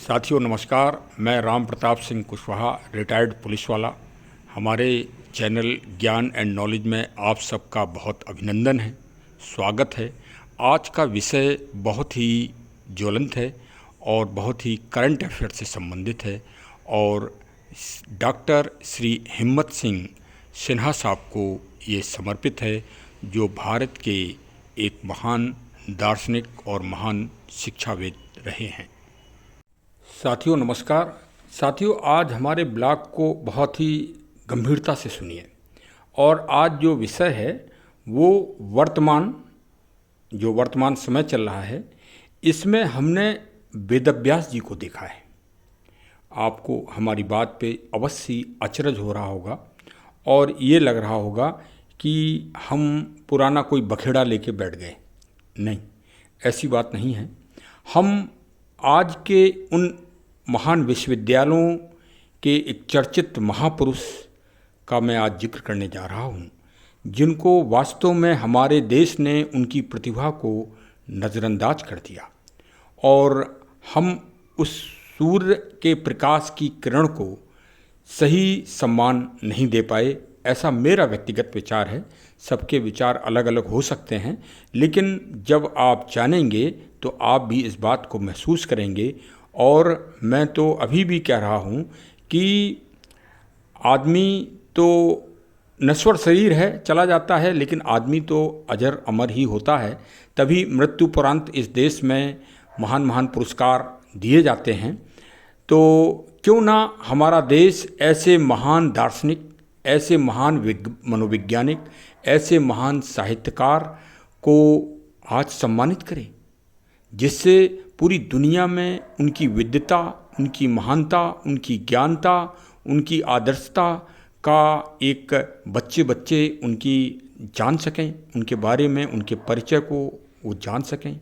साथियों नमस्कार। मैं राम प्रताप सिंह कुशवाहा, रिटायर्ड पुलिस वाला। हमारे चैनल ज्ञान एंड नॉलेज में आप सबका बहुत अभिनंदन है, स्वागत है। आज का विषय बहुत ही ज्वलंत है और बहुत ही करंट अफेयर से संबंधित है और डॉक्टर श्री हिम्मत सिंह सिन्हा साहब को ये समर्पित है, जो भारत के एक महान दार्शनिक और महान शिक्षाविद रहे हैं। साथियों नमस्कार। साथियों, आज हमारे ब्लॉग को बहुत ही गंभीरता से सुनिए और आज जो विषय है वो वर्तमान समय चल रहा है, इसमें हमने वेदव्यास जी को देखा है। आपको हमारी बात पे अवश्य अचरज हो रहा होगा और ये लग रहा होगा कि हम पुराना कोई बखेड़ा लेके बैठ गए। नहीं, ऐसी बात नहीं है। हम आज के उन महान विश्वविद्यालयों के एक चर्चित महापुरुष का मैं आज जिक्र करने जा रहा हूँ, जिनको वास्तव में हमारे देश ने उनकी प्रतिभा को नज़रअंदाज कर दिया और हम उस सूर्य के प्रकाश की किरण को सही सम्मान नहीं दे पाए। ऐसा मेरा व्यक्तिगत विचार है। सबके विचार अलग अलग हो सकते हैं, लेकिन जब आप जानेंगे तो आप भी इस बात को महसूस करेंगे। और मैं तो अभी भी कह रहा हूँ कि आदमी तो नश्वर शरीर है, चला जाता है, लेकिन आदमी तो अजर अमर ही होता है। तभी मृत्युपरांत इस देश में महान महान पुरस्कार दिए जाते हैं। तो क्यों ना हमारा देश ऐसे महान दार्शनिक, ऐसे महान मनोवैज्ञानिक, ऐसे महान साहित्यकार को आज सम्मानित करे, जिससे पूरी दुनिया में उनकी विद्वता, उनकी महानता, उनकी ज्ञानता, उनकी आदर्शता का एक बच्चे उनकी जान सकें, उनके बारे में, उनके परिचय को वो जान सकें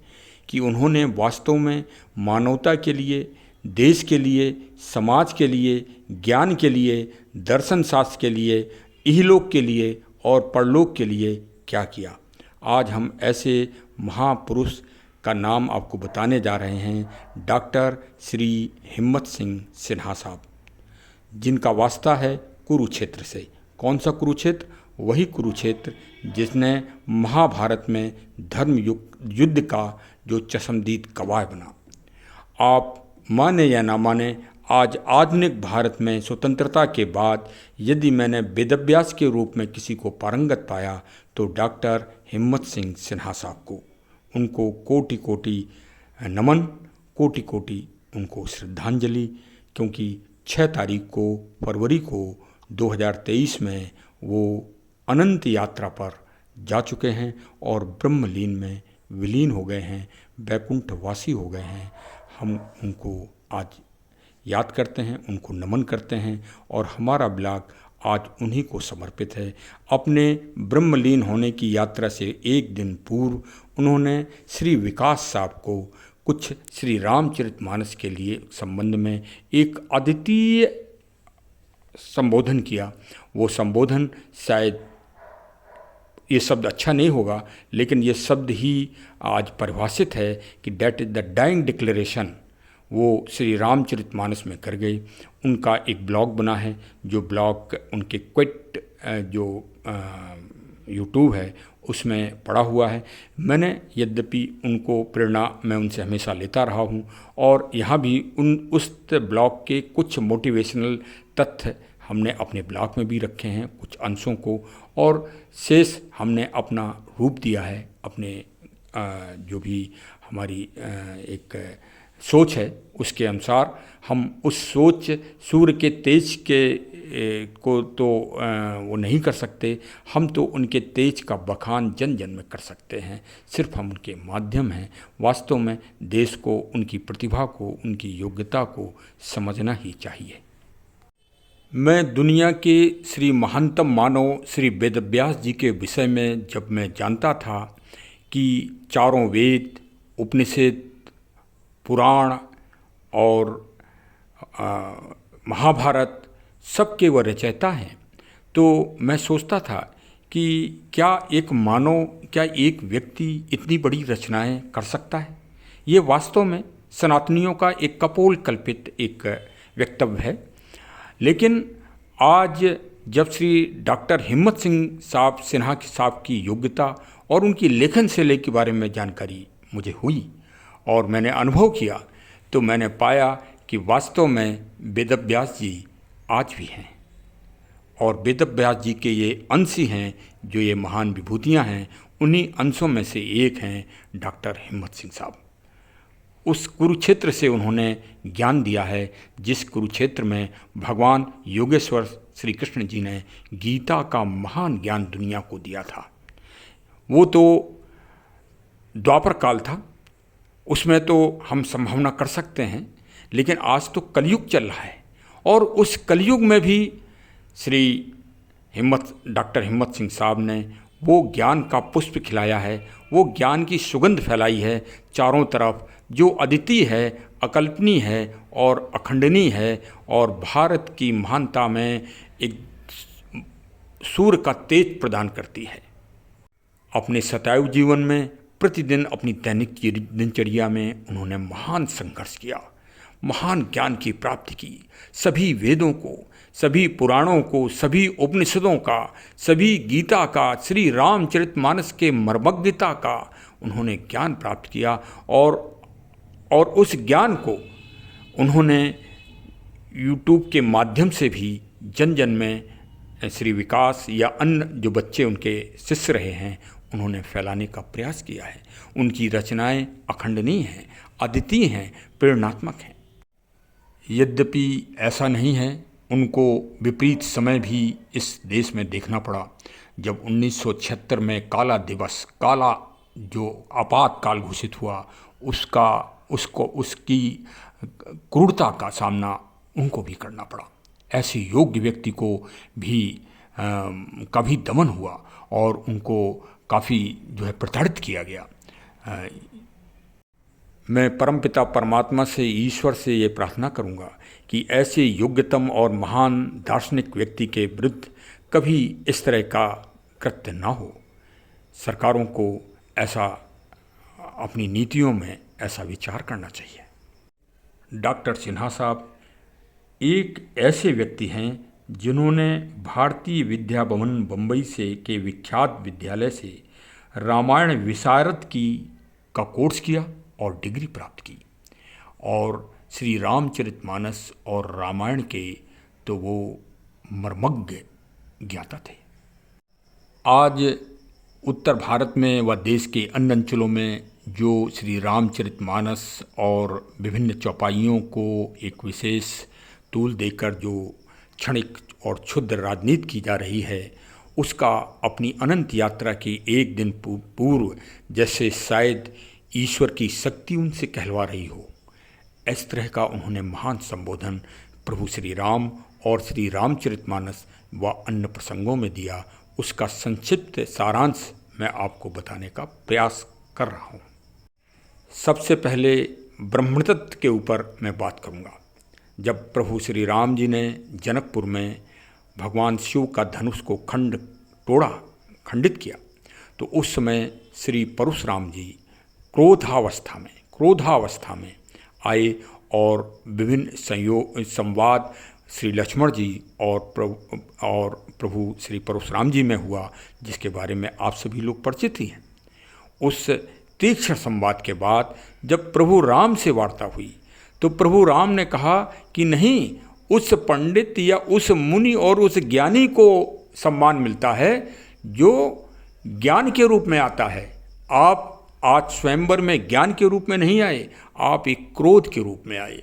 कि उन्होंने वास्तव में मानवता के लिए, देश के लिए, समाज के लिए, ज्ञान के लिए, दर्शन शास्त्र के लिए, इहलोक के लिए और परलोक के लिए क्या किया। आज हम ऐसे महापुरुष का नाम आपको बताने जा रहे हैं, डॉक्टर श्री हिम्मत सिंह सिन्हा साहब, जिनका वास्ता है कुरुक्षेत्र से। कौन सा कुरुक्षेत्र? वही कुरुक्षेत्र जिसने महाभारत में धर्म युद्ध का जो चश्मदीद गवाह बना। आप माने या ना माने, आज आधुनिक भारत में स्वतंत्रता के बाद यदि मैंने वेदव्यास के रूप में किसी को पारंगत पाया तो डॉक्टर हिम्मत सिंह सिन्हा साहब को। उनको कोटि कोटि नमन, कोटि कोटि उनको श्रद्धांजलि, क्योंकि 6 तारीख को फरवरी को 2023 में वो अनंत यात्रा पर जा चुके हैं और ब्रह्मलीन में विलीन हो गए हैं, वैकुंठवासी हो गए हैं। हम उनको आज याद करते हैं, उनको नमन करते हैं और हमारा ब्लॉग आज उन्हीं को समर्पित है। अपने ब्रह्मलीन होने की यात्रा से एक दिन पूर्व उन्होंने श्री विकास साहब को कुछ श्री रामचरितमानस के लिए संबंध में एक अद्वितीय संबोधन किया। वो संबोधन शायद ये शब्द अच्छा नहीं होगा, लेकिन ये शब्द ही आज परिभाषित है कि that is the dying declaration. वो श्री रामचरितमानस में कर गए। उनका एक ब्लॉग बना है, जो ब्लॉग उनके क्विट जो यूट्यूब है उसमें पड़ा हुआ है। मैंने यद्यपि उनको प्रेरणा मैं उनसे हमेशा लेता रहा हूँ और यहाँ भी उस ब्लॉग के कुछ मोटिवेशनल तथ्य हमने अपने ब्लॉग में भी रखे हैं, कुछ अंशों को, और शेष हमने अपना रूप दिया है। अपने जो भी हमारी एक सोच है उसके अनुसार हम उस सोच सूर्य के तेज को तो वो नहीं कर सकते, हम तो उनके तेज का बखान जन जन में कर सकते हैं। सिर्फ हम उनके माध्यम हैं। वास्तव में देश को, उनकी प्रतिभा को, उनकी योग्यता को समझना ही चाहिए। मैं दुनिया के श्री महानतम मानव श्री वेदव्यास जी के विषय में जब मैं जानता था कि चारों वेद, उपनिषद, पुराण और महाभारत सबके वह रचयिता हैं, तो मैं सोचता था कि क्या एक व्यक्ति इतनी बड़ी रचनाएं कर सकता है। ये वास्तव में सनातनियों का एक कपोल कल्पित एक वक्तव्य है। लेकिन आज जब श्री डॉक्टर हिम्मत सिंह साहब सिन्हा साहब की योग्यता और उनकी लेखन शैली के बारे में जानकारी मुझे हुई और मैंने अनुभव किया, तो मैंने पाया कि वास्तव में वेदव्यास जी आज भी हैं और वेदव्यास जी के ये अंश ही हैं जो ये महान विभूतियाँ हैं। उन्हीं अंशों में से एक हैं डॉक्टर हिम्मत सिंह साहब। उस कुरुक्षेत्र से उन्होंने ज्ञान दिया है जिस कुरुक्षेत्र में भगवान योगेश्वर श्री कृष्ण जी ने गीता का महान ज्ञान दुनिया को दिया था। वो तो द्वापर काल था, उसमें तो हम संभावना कर सकते हैं, लेकिन आज तो कलयुग चल रहा है और उस कलयुग में भी श्री डॉक्टर हिम्मत सिंह साहब ने वो ज्ञान का पुष्प खिलाया है, वो ज्ञान की सुगंध फैलाई है चारों तरफ, जो अद्वितीय है, अकल्पनीय है और अखंडनीय है और भारत की महानता में एक सूर्य का तेज प्रदान करती है। अपने शतायु जीवन में प्रतिदिन अपनी दैनिक दिनचर्या में उन्होंने महान संघर्ष किया, महान ज्ञान की प्राप्ति की। सभी वेदों को, सभी पुराणों को, सभी उपनिषदों का, सभी गीता का, श्री रामचरितमानस के मर्मज्ञता का उन्होंने ज्ञान प्राप्त किया और उस ज्ञान को उन्होंने यूट्यूब के माध्यम से भी जन जन में श्री विकास या अन्य जो बच्चे उनके शिष्य रहे हैं उन्होंने फैलाने का प्रयास किया है। उनकी रचनाएं अखंडनीय हैं, अद्वितीय हैं, प्रेरणात्मक हैं। यद्यपि ऐसा नहीं है, उनको विपरीत समय भी इस देश में देखना पड़ा। जब 1976 में काला दिवस, काला जो आपातकाल घोषित हुआ, उसकी क्रूरता का सामना उनको भी करना पड़ा। ऐसे योग्य व्यक्ति को भी कभी दमन हुआ और उनको काफ़ी जो है प्रताड़ित किया गया। मैं परमपिता परमात्मा से, ईश्वर से ये प्रार्थना करूँगा कि ऐसे योग्यतम और महान दार्शनिक व्यक्ति के विरुद्ध कभी इस तरह का कृत्य ना हो। सरकारों को ऐसा अपनी नीतियों में ऐसा विचार करना चाहिए। डॉक्टर सिन्हा साहब एक ऐसे व्यक्ति हैं जिन्होंने भारतीय विद्या भवन बम्बई से के विख्यात विद्यालय से रामायण विशारद का कोर्स किया और डिग्री प्राप्त की और श्री रामचरितमानस और रामायण के तो वो मर्मज्ञ ज्ञाता थे। आज उत्तर भारत में व देश के अन्य अंचलों में जो श्री रामचरितमानस और विभिन्न चौपाइयों को एक विशेष तूल देकर जो क्षणिक और क्षुद्र राजनीति की जा रही है, उसका अपनी अनंत यात्रा के एक दिन पूर्व जैसे शायद ईश्वर की शक्ति उनसे कहलवा रही हो, इस तरह का उन्होंने महान संबोधन प्रभु श्री राम और श्री रामचरितमानस व अन्य प्रसंगों में दिया। उसका संक्षिप्त सारांश मैं आपको बताने का प्रयास कर रहा हूँ। सबसे पहले ब्रह्मतत्व के ऊपर मैं बात करूँगा। जब प्रभु श्री राम जी ने जनकपुर में भगवान शिव का धनुष को खंडित किया, तो उस समय श्री परशुराम जी क्रोधावस्था में आए और विभिन्न संवाद श्री लक्ष्मण जी और प्रभु श्री परशुराम जी में हुआ, जिसके बारे में आप सभी लोग परिचित ही हैं। उस तीक्ष्ण संवाद के बाद जब प्रभु राम से वार्ता हुई तो प्रभु राम ने कहा कि नहीं, उस पंडित या उस मुनि और उस ज्ञानी को सम्मान मिलता है जो ज्ञान के रूप में आता है। आप आज स्वयंवर में ज्ञान के रूप में नहीं आए, आप एक क्रोध के रूप में आए।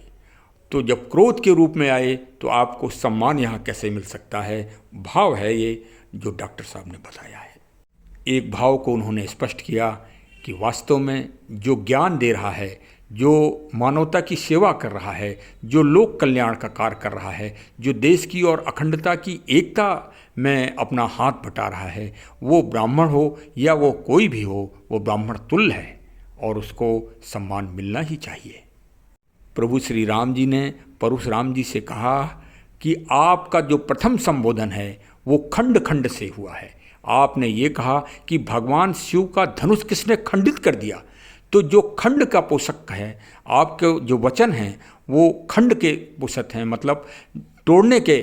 तो जब क्रोध के रूप में आए तो आपको सम्मान यहाँ कैसे मिल सकता है? भाव है ये जो डॉक्टर साहब ने बताया है। एक भाव को उन्होंने स्पष्ट किया कि वास्तव में जो ज्ञान दे रहा है, जो मानवता की सेवा कर रहा है, जो लोक कल्याण का कार्य कर रहा है, जो देश की और अखंडता की एकता में अपना हाथ बटा रहा है, वो ब्राह्मण हो या वो कोई भी हो, वो ब्राह्मण तुल्य है और उसको सम्मान मिलना ही चाहिए। प्रभु श्री राम जी ने परशुराम जी से कहा कि आपका जो प्रथम संबोधन है वो खंड खंड से हुआ है। आपने ये कहा कि भगवान शिव का धनुष किसने खंडित कर दिया, तो जो खंड का पोषक है, आपके जो वचन हैं वो खंड के पोषक हैं, मतलब तोड़ने के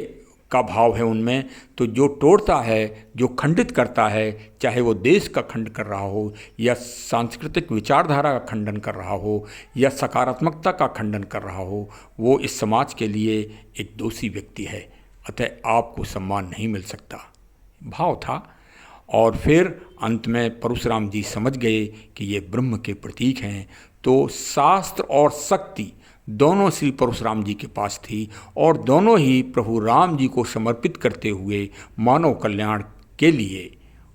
का भाव है उनमें। तो जो तोड़ता है, जो खंडित करता है, चाहे वो देश का खंड कर रहा हो या सांस्कृतिक विचारधारा का खंडन कर रहा हो या सकारात्मकता का खंडन कर रहा हो, वो इस समाज के लिए एक दोषी व्यक्ति है। अतः आपको सम्मान नहीं मिल सकता, भाव था। और फिर अंत में परशुराम जी समझ गए कि ये ब्रह्म के प्रतीक हैं। तो शास्त्र और शक्ति दोनों श्री परशुराम जी के पास थी और दोनों ही प्रभु राम जी को समर्पित करते हुए मानव कल्याण के लिए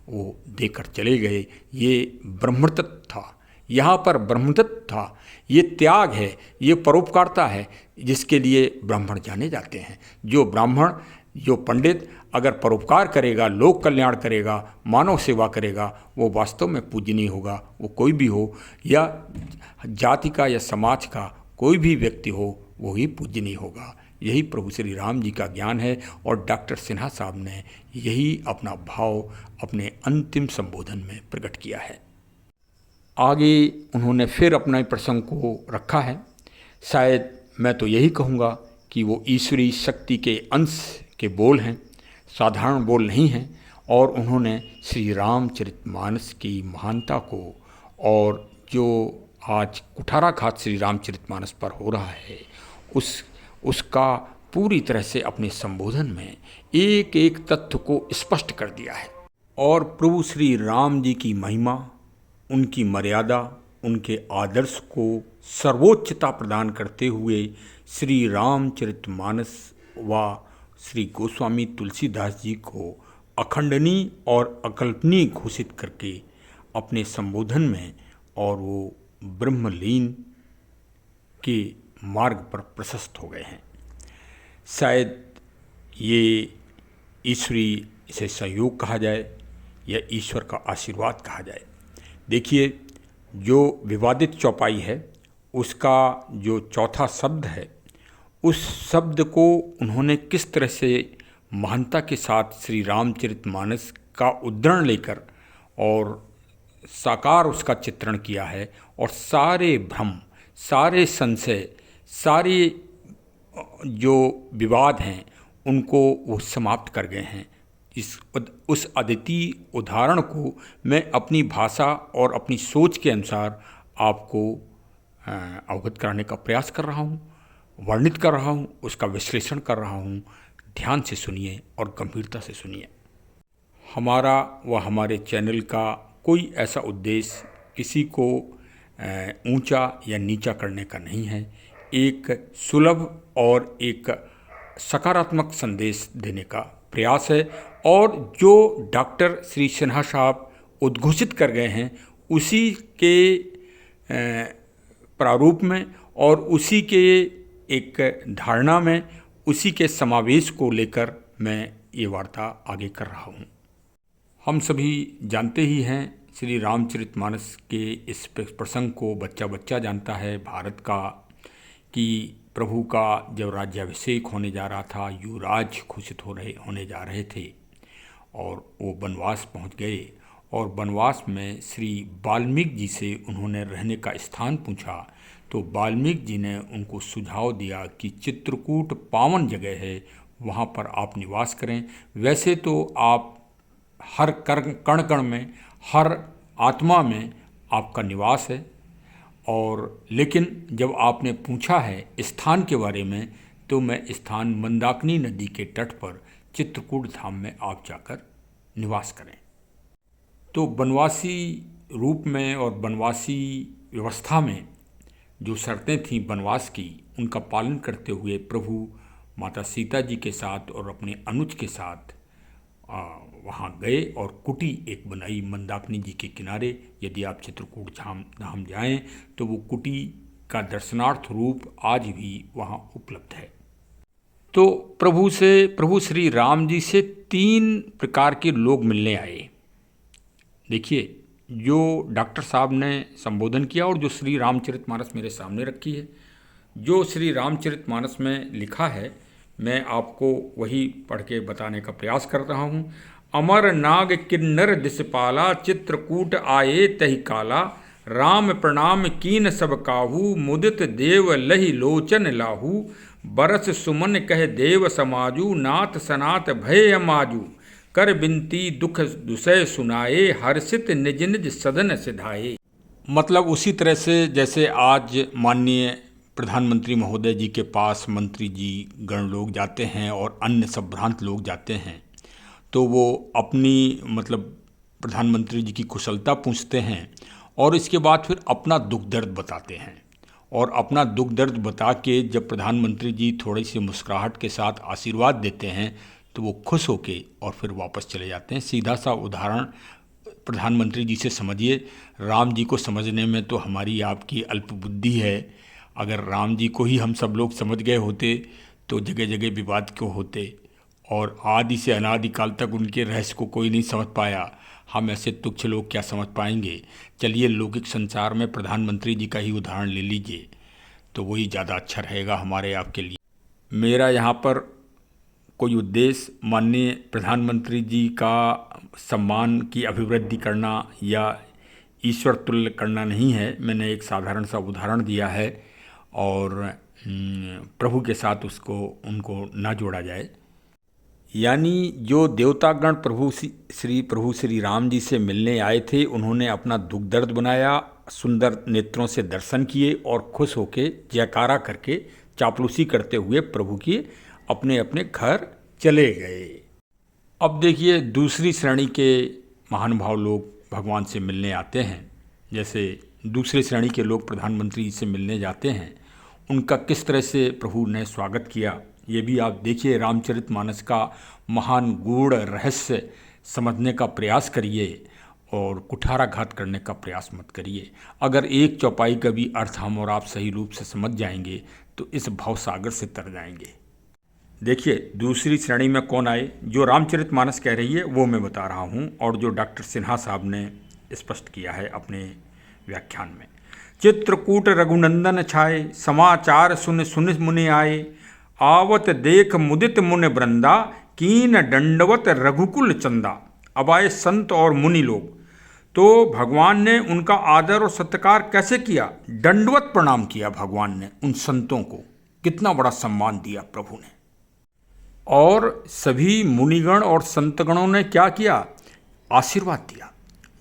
वो देकर चले गए। ये ब्रह्मतत्व था, यहाँ पर ब्रह्मतत्व था, ये त्याग है, ये परोपकारता है, जिसके लिए ब्राह्मण जाने जाते हैं। जो ब्राह्मण, जो पंडित अगर परोपकार करेगा, लोक कल्याण करेगा, मानव सेवा करेगा, वो वास्तव में पूजनीय होगा। वो कोई भी हो, या जाति का या समाज का कोई भी व्यक्ति हो, वो ही पूजनीय होगा। यही प्रभु श्री राम जी का ज्ञान है और डॉक्टर सिन्हा साहब ने यही अपना भाव अपने अंतिम संबोधन में प्रकट किया है। आगे उन्होंने फिर अपने प्रसंग को रखा है। शायद मैं तो यही कहूँगा कि वो ईश्वरीय शक्ति के अंश के बोल हैं, साधारण बोल नहीं हैं। और उन्होंने श्री रामचरितमानस की महानता को और जो आज कुठाराघात श्री रामचरितमानस पर हो रहा है उसका पूरी तरह से अपने संबोधन में एक एक तथ्य को स्पष्ट कर दिया है। और प्रभु श्री राम जी की महिमा, उनकी मर्यादा, उनके आदर्श को सर्वोच्चता प्रदान करते हुए श्री रामचरितमानस व श्री गोस्वामी तुलसीदास जी को अखंडनीय और अकल्पनीय घोषित करके अपने संबोधन में और वो ब्रह्मलीन के मार्ग पर प्रशस्त हो गए हैं। शायद ये ईश्वरीय इसे संयोग कहा जाए या ईश्वर का आशीर्वाद कहा जाए। देखिए, जो विवादित चौपाई है उसका जो चौथा शब्द है, उस शब्द को उन्होंने किस तरह से महानता के साथ श्री रामचरितमानस का उद्धरण लेकर और साकार उसका चित्रण किया है और सारे भ्रम, सारे संशय, सारे जो विवाद हैं उनको वो समाप्त कर गए हैं। उस अद्वितीय उदाहरण को मैं अपनी भाषा और अपनी सोच के अनुसार आपको अवगत कराने का प्रयास कर रहा हूँ, वर्णित कर रहा हूँ, उसका विश्लेषण कर रहा हूँ। ध्यान से सुनिए और गंभीरता से सुनिए। हमारा व हमारे चैनल का कोई ऐसा उद्देश्य किसी को ऊंचा या नीचा करने का नहीं है। एक सुलभ और एक सकारात्मक संदेश देने का प्रयास है और जो डॉक्टर श्री सिन्हा साहब उद्घोषित कर गए हैं उसी के प्रारूप में और उसी के एक धारणा में, उसी के समावेश को लेकर मैं ये वार्ता आगे कर रहा हूँ। हम सभी जानते ही हैं श्री रामचरितमानस के इस प्रसंग को बच्चा बच्चा जानता है भारत का, कि प्रभु का जब राज्याभिषेक होने जा रहा था, युवराज घोषित होने जा रहे थे और वो बनवास पहुंच गए और बनवास में श्री वाल्मीकि जी से उन्होंने रहने का स्थान पूछा तो वाल्मीकि जी ने उनको सुझाव दिया कि चित्रकूट पावन जगह है, वहाँ पर आप निवास करें। वैसे तो आप हर कण कण में, हर आत्मा में आपका निवास है, और लेकिन जब आपने पूछा है स्थान के बारे में तो मैं स्थान मंदाकिनी नदी के तट पर चित्रकूट धाम में आप जाकर निवास करें। तो बनवासी रूप में और बनवासी व्यवस्था में जो शर्तें थीं बनवास की, उनका पालन करते हुए प्रभु माता सीता जी के साथ और अपने अनुज के साथ वहाँ गए और कुटी एक बनाई मंदाकिनी जी के किनारे। यदि आप चित्रकूट धाम जाएं तो वो कुटी का दर्शनार्थ रूप आज भी वहाँ उपलब्ध है। तो प्रभु श्री राम जी से 3 प्रकार के लोग मिलने आए। देखिए, जो डॉक्टर साहब ने संबोधन किया और जो श्री रामचरितमानस मेरे सामने रखी है, जो श्री रामचरितमानस में लिखा है, मैं आपको वही पढ़ के बताने का प्रयास कर रहा हूँ। अमर नाग किन्नर दिसपाला, चित्रकूट आए तहि काला, राम प्रणाम कीन सब काहू, मुदित देव लहि लोचन लाहू। बरस सुमन कह देव समाजू, नाथ सनात भय अमाजू। कर बिनती दुख दुसय सुनाए, हर्षित निज निज सदन सिधाए। मतलब उसी तरह से जैसे आज माननीय प्रधानमंत्री महोदय जी के पास मंत्री जी गण लोग जाते हैं और अन्य सब भ्रांत लोग जाते हैं, तो वो अपनी मतलब प्रधानमंत्री जी की कुशलता पूछते हैं और इसके बाद फिर अपना दुख दर्द बताते हैं। और अपना दुख दर्द बता के जब प्रधानमंत्री जी थोड़ी सी मुस्कुराहट के साथ आशीर्वाद देते हैं तो वो खुश होके और फिर वापस चले जाते हैं। सीधा सा उदाहरण प्रधानमंत्री जी से समझिए। राम जी को समझने में तो हमारी आपकी अल्प बुद्धि है। अगर राम जी को ही हम सब लोग समझ गए होते तो जगह जगह विवाद क्यों होते, और आदि से अनादि काल तक उनके रहस्य को कोई नहीं समझ पाया। हम ऐसे तुच्छ लोग क्या समझ पाएंगे। चलिए लौकिक संसार में प्रधानमंत्री जी का ही उदाहरण ले लीजिए, तो वही ज़्यादा अच्छा रहेगा हमारे आपके लिए। मेरा यहाँ पर कोई उद्देश्य माननीय प्रधानमंत्री जी का सम्मान की अभिवृद्धि करना या ईश्वर तुल्य करना नहीं है। मैंने एक साधारण सा उदाहरण दिया है और प्रभु के साथ उसको उनको ना जोड़ा जाए। यानी जो देवतागण प्रभु श्री राम जी से मिलने आए थे, उन्होंने अपना दुख दर्द बनाया, सुंदर नेत्रों से दर्शन किए और खुश होके जयकारा करके चापलूसी करते हुए प्रभु की अपने अपने घर चले गए। अब देखिए दूसरी श्रेणी के महानुभाव लोग भगवान से मिलने आते हैं। जैसे दूसरी श्रेणी के लोग प्रधानमंत्री जी से मिलने जाते हैं, उनका किस तरह से प्रभु ने स्वागत किया ये भी आप देखिए। रामचरितमानस का महान गूढ़ रहस्य समझने का प्रयास करिए और कुठाराघात करने का प्रयास मत करिए। अगर एक चौपाई का भी अर्थ हम और आप सही रूप से समझ जाएंगे तो इस भवसागर से तर जाएंगे। देखिए दूसरी श्रेणी में कौन आए, जो रामचरितमानस कह रही है वो मैं बता रहा हूँ और जो डॉक्टर सिन्हा साहब ने स्पष्ट किया है अपने व्याख्यान में। चित्रकूट रघुनंदन छाए, समाचार सुन सुन मुनि आए। आवत देख मुदित मुनि वृंदा, कीन दंडवत रघुकुल चंदा। अब आए संत और मुनि लोग, तो भगवान ने उनका आदर और सत्कार कैसे किया। दंडवत प्रणाम किया भगवान ने उन संतों को, कितना बड़ा सम्मान दिया प्रभु ने। और सभी मुनिगण और संतगणों ने क्या किया, आशीर्वाद दिया।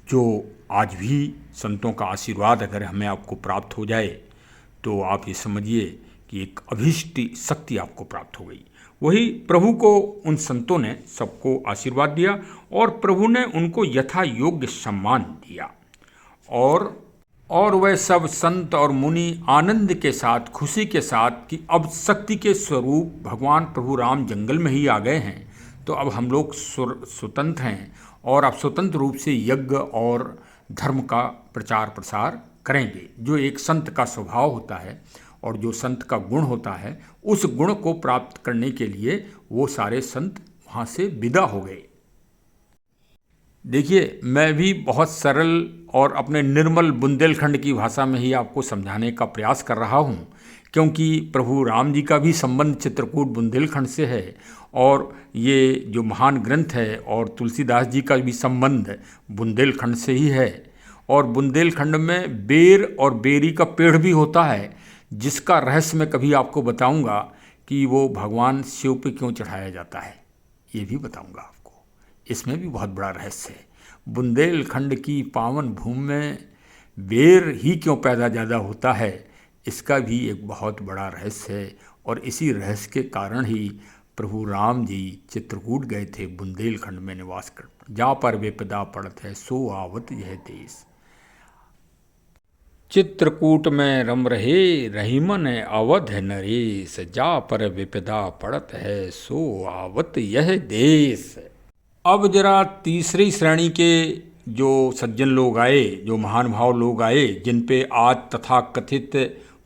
जो आज भी संतों का आशीर्वाद अगर हमें आपको प्राप्त हो जाए तो आप ये समझिए कि एक अभीष्ट शक्ति आपको प्राप्त हो गई। वही प्रभु को उन संतों ने सबको आशीर्वाद दिया और प्रभु ने उनको यथा योग्य सम्मान दिया। और वह सब संत और मुनि आनंद के साथ, खुशी के साथ कि अब शक्ति के स्वरूप भगवान प्रभु राम जंगल में ही आ गए हैं, तो अब हम लोग स्वतंत्र हैं और अब स्वतंत्र रूप से यज्ञ और धर्म का प्रचार प्रसार करेंगे। जो एक संत का स्वभाव होता है और जो संत का गुण होता है, उस गुण को प्राप्त करने के लिए वो सारे संत वहाँ से विदा हो गए। देखिए मैं भी बहुत सरल और अपने निर्मल बुंदेलखंड की भाषा में ही आपको समझाने का प्रयास कर रहा हूँ, क्योंकि प्रभु राम जी का भी संबंध चित्रकूट बुंदेलखंड से है और ये जो महान ग्रंथ है और तुलसीदास जी का भी संबंध बुंदेलखंड से ही है। और बुंदेलखंड में बेर और बेरी का पेड़ भी होता है, जिसका रहस्य मैं कभी आपको बताऊंगा कि वो भगवान शिव पे क्यों चढ़ाया जाता है, ये भी बताऊंगा आपको। इसमें भी बहुत बड़ा रहस्य है। बुंदेलखंड की पावन भूमि में बेर ही क्यों पैदा ज़्यादा होता है, इसका भी एक बहुत बड़ा रहस्य है। और इसी रहस्य के कारण ही प्रभु राम जी चित्रकूट गए थे, बुंदेलखंड में निवास कर। जा पर विपदा पड़त है, सो आवत यह देश। चित्रकूट में रम रहे, रहीमन अवध नरेश। जा पर विपदा पड़त है, सो आवत यह देश। अब जरा तीसरी श्रेणी के जो सज्जन लोग आए, जो महानुभाव लोग आए, जिन पे आज तथाकथित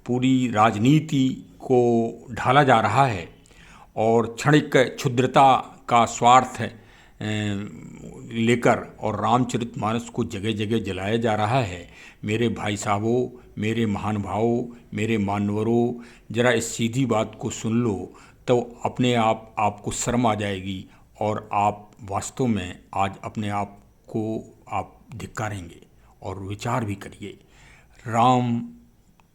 पूरी राजनीति को ढाला जा रहा है और क्षणिक क्षुद्रता का स्वार्थ लेकर और रामचरितमानस को जगह जगह जलाया जा रहा है। मेरे भाई साहबों, मेरे महानुभावों, मेरे मान्यवरों, जरा इस सीधी बात को सुन लो तो अपने आप आपको शर्म आ जाएगी और आप वास्तव में आज अपने आप को आप धिक्कारेंगे और विचार भी करिए। राम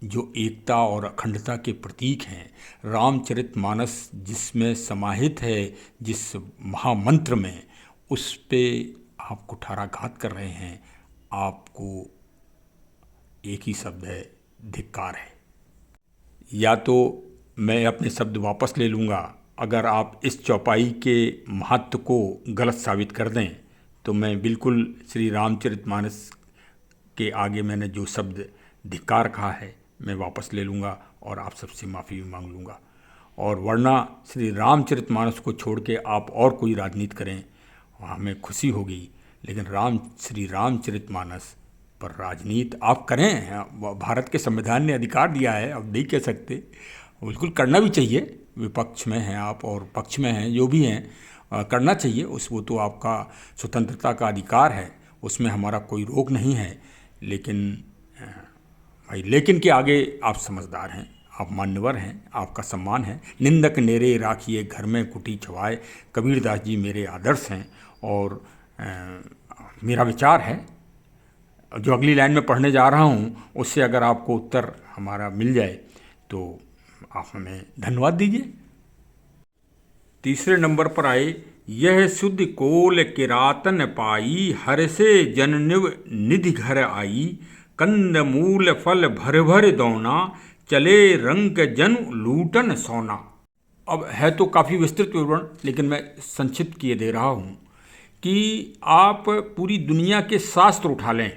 जो एकता और अखंडता के प्रतीक हैं, रामचरितमानस जिसमें समाहित है, जिस महामंत्र में, उस पे आप कुठाराघात कर रहे हैं। आपको एक ही शब्द है, धिक्कार है। या तो मैं अपने शब्द वापस ले लूँगा, अगर आप इस चौपाई के महत्व को गलत साबित कर दें तो मैं बिल्कुल श्री रामचरितमानस के आगे मैंने जो शब्द धिक्कार कहा है मैं वापस ले लूँगा और आप सबसे माफ़ी भी मांग लूँगा। और वरना श्री रामचरितमानस को छोड़ के आप और कोई राजनीति करें, हमें खुशी होगी, लेकिन श्री रामचरितमानस पर राजनीति आप करें। भारत के संविधान ने अधिकार दिया है, अब नहीं कह सकते, बिल्कुल करना भी चाहिए। विपक्ष में हैं आप और पक्ष में हैं, जो भी हैं, करना चाहिए। वो तो आपका स्वतंत्रता का अधिकार है, उसमें हमारा कोई रोक नहीं है। लेकिन भाई, लेकिन के आगे आप समझदार हैं, आप मान्यवर हैं, आपका सम्मान है। निंदक नेरे राखिए घर में कुटी छवाए, कबीरदास जी मेरे आदर्श हैं और मेरा विचार है। जो अगली लाइन में पढ़ने जा रहा हूँ उससे अगर आपको उत्तर हमारा मिल जाए तो आप हमें धन्यवाद दीजिए। तीसरे नंबर पर आए, यह शुद्ध कोल किरातन पाई, हर से जननिव निधि घर आई, कंद मूल फल भर भर दौना, चले रंग जन लूटन सोना। अब है तो काफ़ी विस्तृत विवरण, लेकिन मैं संक्षिप्त किए दे रहा हूँ कि आप पूरी दुनिया के शास्त्र उठा लें,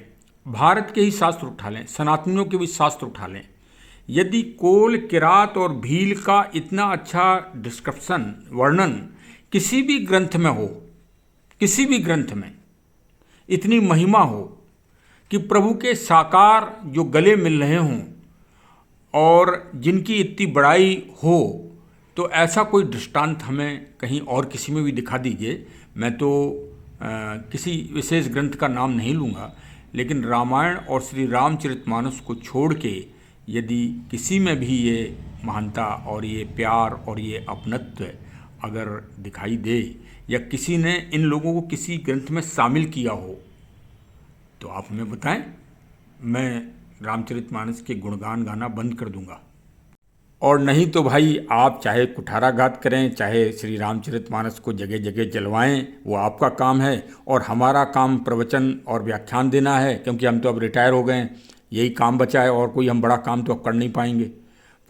भारत के ही शास्त्र उठा लें, सनातनियों के भी शास्त्र उठा लें, यदि कोल किरात और भील का इतना अच्छा डिस्क्रिप्शन, वर्णन किसी भी ग्रंथ में हो, किसी भी ग्रंथ में इतनी महिमा हो कि प्रभु के साकार जो गले मिल रहे हों और जिनकी इतनी बड़ाई हो, तो ऐसा कोई दृष्टांत हमें कहीं और किसी में भी दिखा दीजिए। मैं तो किसी विशेष ग्रंथ का नाम नहीं लूँगा, लेकिन रामायण और श्री रामचरितमानस को छोड़ के यदि किसी में भी ये महानता और ये प्यार और ये अपनत्व अगर दिखाई दे, या किसी ने इन लोगों को किसी ग्रंथ में शामिल किया हो, तो आप हमें बताएं। मैं रामचरितमानस के गुणगान गाना बंद कर दूंगा। और नहीं तो भाई, आप चाहे कुठाराघात करें, चाहे श्री रामचरितमानस को जगह जगह जलवाएं, वो आपका काम है। और हमारा काम प्रवचन और व्याख्यान देना है, क्योंकि हम तो अब रिटायर हो गए हैं, यही काम बचा है और कोई हम बड़ा काम तो अब कर नहीं पाएंगे।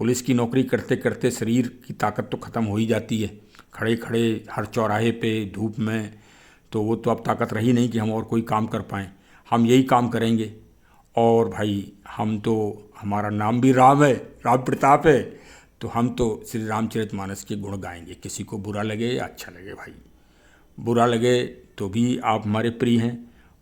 पुलिस की नौकरी करते करते शरीर की ताकत तो ख़त्म हो ही जाती है, खड़े खड़े हर चौराहे पे धूप में, तो वो तो अब ताकत रही नहीं कि हम और कोई काम कर पाएँ। हम यही काम करेंगे। और भाई, हम तो, हमारा नाम भी राम है, राम प्रताप है, तो हम तो श्री रामचरितमानस के गुण गाएंगे। किसी को बुरा लगे या अच्छा लगे, भाई बुरा लगे तो भी आप हमारे प्रिय हैं,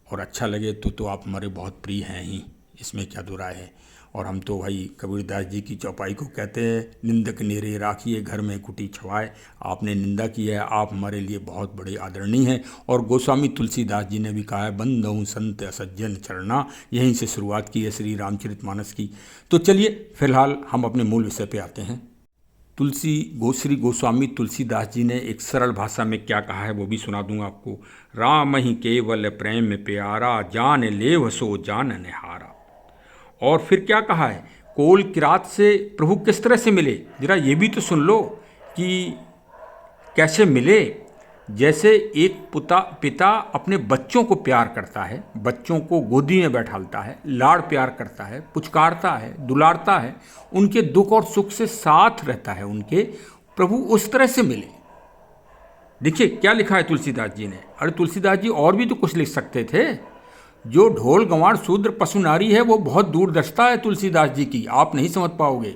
और अच्छा लगे तो आप हमारे बहुत प्रिय हैं ही, इसमें क्या दो राय है। और हम तो भाई कबीरदास जी की चौपाई को कहते हैं, निंदक नेरे राखिए घर में कुटी छवाए। आपने निंदा की है, आप हमारे लिए बहुत बड़े आदरणीय हैं। और गोस्वामी तुलसीदास जी ने भी कहा है, बंदहु संत असज्जन चरना। यहीं से शुरुआत की है श्री रामचरितमानस की। तो चलिए फिलहाल हम अपने मूल विषय पे आते हैं। श्री गोस्वामी तुलसीदास जी ने एक सरल भाषा में क्या कहा है वो भी सुना दूंगा आपको। राम ही केवल प्रेम प्यारा, जान लेव सो जान निहारा। और फिर क्या कहा है, कोल किरात से प्रभु किस तरह से मिले, जरा ये भी तो सुन लो कि कैसे मिले। जैसे एक पिता अपने बच्चों को प्यार करता है, बच्चों को गोदी में बैठालता है, लाड़ प्यार करता है, पुचकारता है, दुलारता है, उनके दुख और सुख से साथ रहता है उनके, प्रभु उस तरह से मिले। देखिए क्या लिखा है तुलसीदास जी ने। अरे तुलसीदास जी और भी तो कुछ लिख सकते थे। जो ढोल गंवार शूद्र पशु नारी है वो बहुत दूरदर्शिता है तुलसीदास जी की, आप नहीं समझ पाओगे।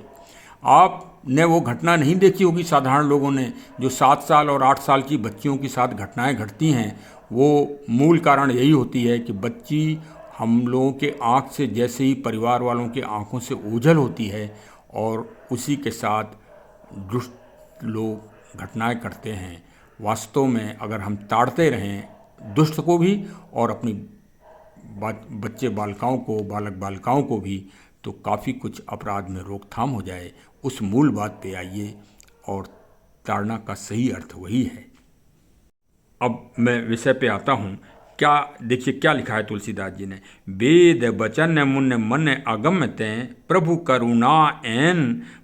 आपने वो घटना नहीं देखी होगी साधारण लोगों ने, जो 7 साल और 8 साल की बच्चियों के साथ घटनाएं घटती हैं। वो मूल कारण यही होती है कि बच्ची हम लोगों के आँख से जैसे ही परिवार वालों के आँखों से ओझल होती है, और उसी के साथ दुष्ट लोग घटनाएं करते हैं। वास्तव में अगर हम ताड़ते रहें दुष्ट को भी और अपनी बच्चे बालिकाओं को, बालक बालिकाओं को भी, तो काफ़ी कुछ अपराध में रोकथाम हो जाए। उस मूल बात पे आइए, और ताड़ना का सही अर्थ वही है। अब मैं विषय पे आता हूँ क्या देखिए क्या लिखा है तुलसीदास जी ने, वेद बचन मुन मन अगम ते प्रभु करुणा एन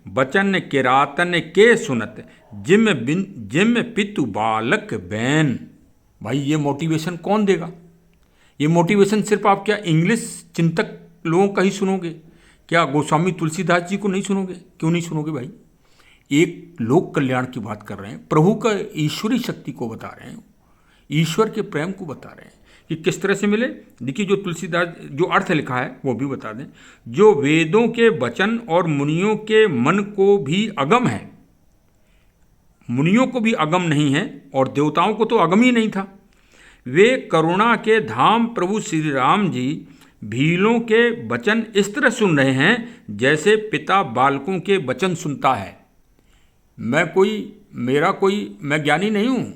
बचन किरातन के सुनत जिम पितु बालक बैन। भाई ये मोटिवेशन कौन देगा? ये मोटिवेशन सिर्फ आप क्या इंग्लिश चिंतक लोगों का ही सुनोगे? क्या गोस्वामी तुलसीदास जी को नहीं सुनोगे? क्यों नहीं सुनोगे भाई? एक लोक कल्याण की बात कर रहे हैं, प्रभु का ईश्वरी शक्ति को बता रहे हैं, ईश्वर के प्रेम को बता रहे हैं कि किस तरह से मिले। देखिए जो तुलसीदास जो अर्थ लिखा है वो भी बता दें। जो वेदों के वचन और मुनियों के मन को भी अगम है, मुनियों को भी अगम नहीं है और देवताओं को तो अगम ही नहीं था, वे करुणा के धाम प्रभु श्री राम जी भीलों के वचन इस तरह सुन रहे हैं जैसे पिता बालकों के वचन सुनता है। मैं ज्ञानी नहीं हूँ,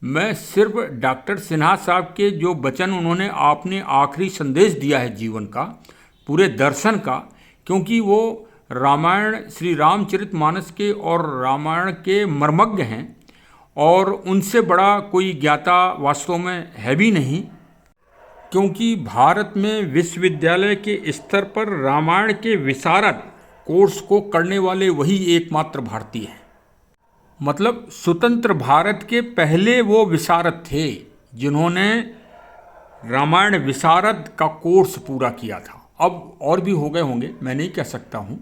मैं सिर्फ डॉक्टर सिन्हा साहब के जो वचन उन्होंने आपने आखिरी संदेश दिया है जीवन का, पूरे दर्शन का, क्योंकि वो रामायण श्री रामचरितमानस के और रामायण के मर्मज्ञ हैं और उनसे बड़ा कोई ज्ञाता वास्तव में है भी नहीं, क्योंकि भारत में विश्वविद्यालय के स्तर पर रामायण के विशारद कोर्स को करने वाले वही एकमात्र भारतीय हैं। मतलब स्वतंत्र भारत के पहले वो विशारद थे जिन्होंने रामायण विशारद का कोर्स पूरा किया था। अब और भी हो गए होंगे, मैं नहीं कह सकता हूँ।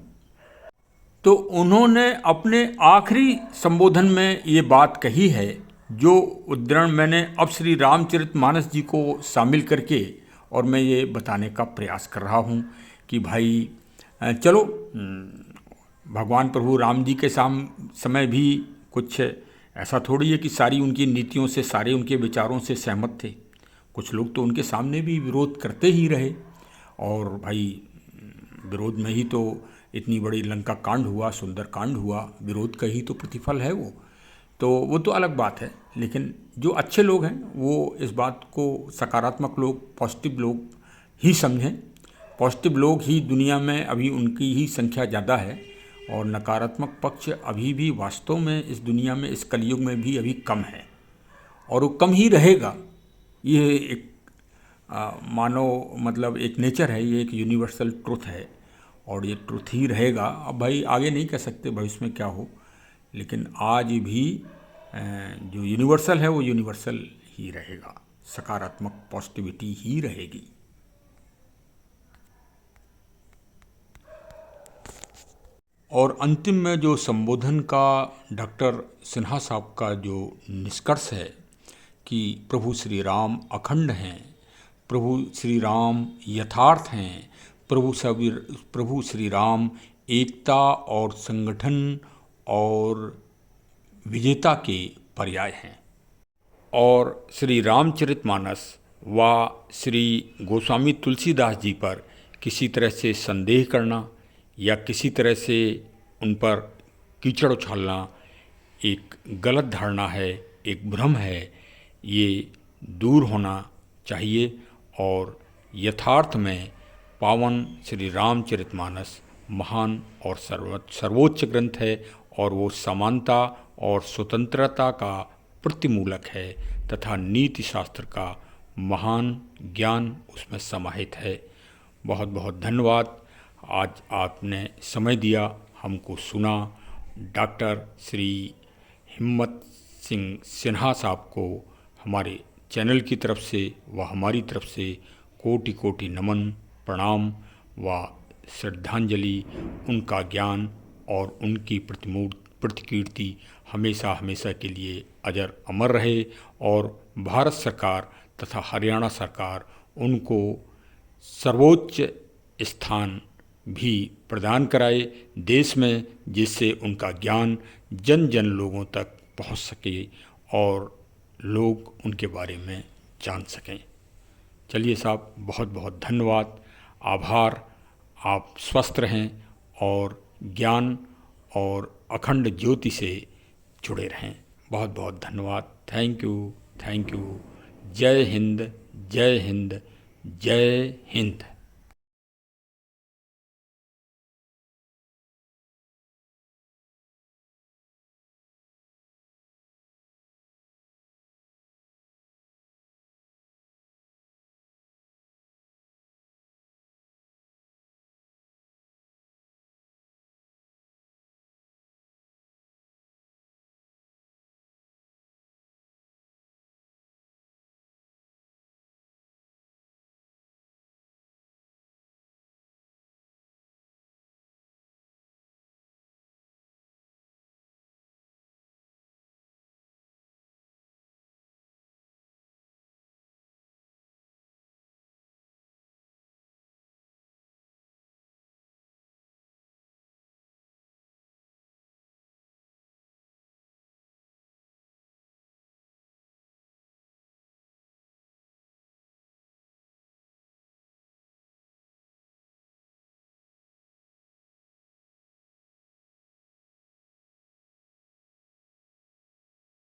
तो उन्होंने अपने आखिरी संबोधन में ये बात कही है, जो उद्धरण मैंने अब श्री रामचरितमानस जी को शामिल करके और मैं ये बताने का प्रयास कर रहा हूँ कि भाई चलो, भगवान प्रभु राम जी के समय भी कुछ ऐसा थोड़ी है कि सारी उनकी नीतियों से, सारे उनके विचारों से सहमत थे। कुछ लोग तो उनके सामने भी विरोध करते ही रहे और भाई विरोध में ही तो इतनी बड़ी लंका कांड हुआ, सुंदर कांड हुआ, विरोध का ही तो प्रतिफल है वो तो अलग बात है। लेकिन जो अच्छे लोग हैं वो इस बात को, सकारात्मक लोग, पॉजिटिव लोग ही समझें। पॉजिटिव लोग ही दुनिया में अभी उनकी ही संख्या ज़्यादा है और नकारात्मक पक्ष अभी भी वास्तव में इस दुनिया में, इस कलयुग में भी अभी कम है और वो कम ही रहेगा। ये एक मानव मतलब एक नेचर है, ये एक यूनिवर्सल ट्रुथ है और ये ट्रुथ ही रहेगा। अब भाई आगे नहीं कह सकते भविष्य में क्या हो, लेकिन आज भी जो यूनिवर्सल है वो यूनिवर्सल ही रहेगा, सकारात्मक पॉजिटिविटी ही रहेगी। और अंतिम में जो संबोधन का डॉक्टर सिन्हा साहब का जो निष्कर्ष है कि प्रभु श्री राम अखंड हैं, प्रभु श्री राम यथार्थ हैं, प्रभु श्री राम एकता और संगठन और विजेता के पर्याय हैं। और श्री रामचरितमानस व श्री गोस्वामी तुलसीदास जी पर किसी तरह से संदेह करना या किसी तरह से उन पर कीचड़ उछालना एक गलत धारणा है, एक भ्रम है। ये दूर होना चाहिए और यथार्थ में पावन श्री रामचरितमानस महान और सर्वोच्च ग्रंथ है और वो समानता और स्वतंत्रता का प्रतिमूलक है तथा नीति शास्त्र का महान ज्ञान उसमें समाहित है। बहुत बहुत धन्यवाद। आज आपने समय दिया, हमको सुना। डॉक्टर श्री हिम्मत सिंह सिन्हा साहब को हमारे चैनल की तरफ से व हमारी तरफ से कोटि कोटि नमन, प्रणाम व श्रद्धांजलि। उनका ज्ञान और उनकी प्रतिकीर्ति हमेशा हमेशा के लिए अजर अमर रहे और भारत सरकार तथा हरियाणा सरकार उनको सर्वोच्च स्थान भी प्रदान कराए देश में, जिससे उनका ज्ञान जन जन लोगों तक पहुंच सके और लोग उनके बारे में जान सकें। चलिए साहब, बहुत बहुत धन्यवाद, आभार। आप स्वस्थ रहें और ज्ञान और अखंड ज्योति से जुड़े रहें। बहुत बहुत धन्यवाद। Thank you. जय हिंद, जय हिंद, जय हिंद।